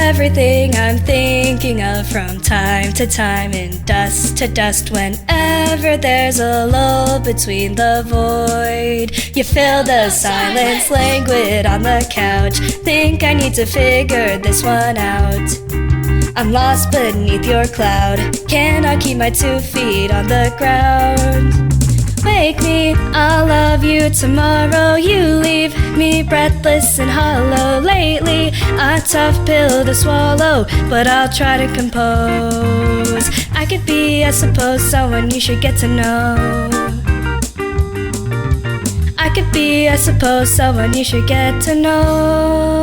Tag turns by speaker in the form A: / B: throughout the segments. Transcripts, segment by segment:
A: Everything I'm thinking of from time to time, and dust to dust whenever there's a lull between the void. You fill the silence, languid on the couch. Think I need to figure this one out. I'm lost beneath your cloud, cannot keep my 2 feet on the ground. Wake me, I'll love you tomorrow. You leave me breathless and hollow. Lately, a tough pill to swallow, but I'll try to compose. I could be, I suppose, someone you should get to know. I could be, I suppose, someone you should get to know.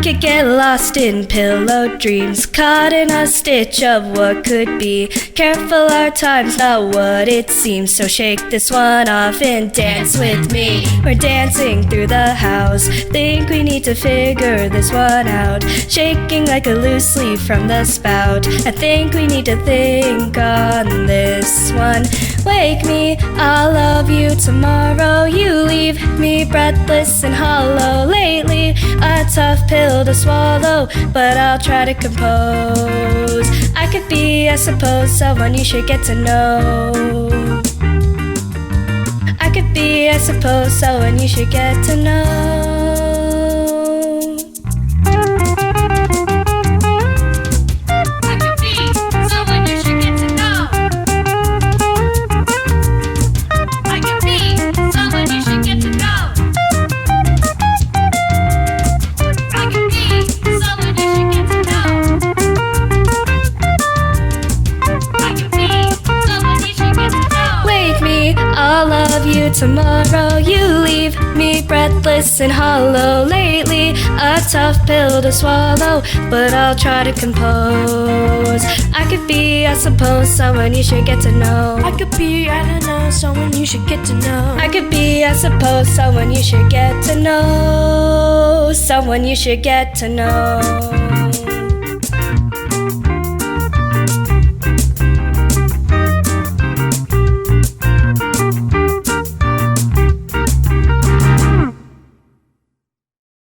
A: Could get lost in pillow dreams, caught in a stitch of what could be. Careful, our time's not what it seems, so shake this one off and dance with me. We're dancing through the house, think we need to figure this one out. Shaking like a loose leaf from the spout, I think we need to think on this one. Wake me, I'll love you tomorrow. You leave me breathless and hollow. Lately, a tough pill to swallow, but I'll try to compose. I could be, I suppose, someone you should get to know. I could be, I suppose, someone you should get to know. I'll love you tomorrow. You leave me breathless and hollow. Lately, a tough pill to swallow, but I'll try to compose. I could be, I suppose, someone you should get to know.
B: I could be, I don't know, someone you should get to know.
A: I could be, I suppose, someone you should get to know. Someone you should get to know.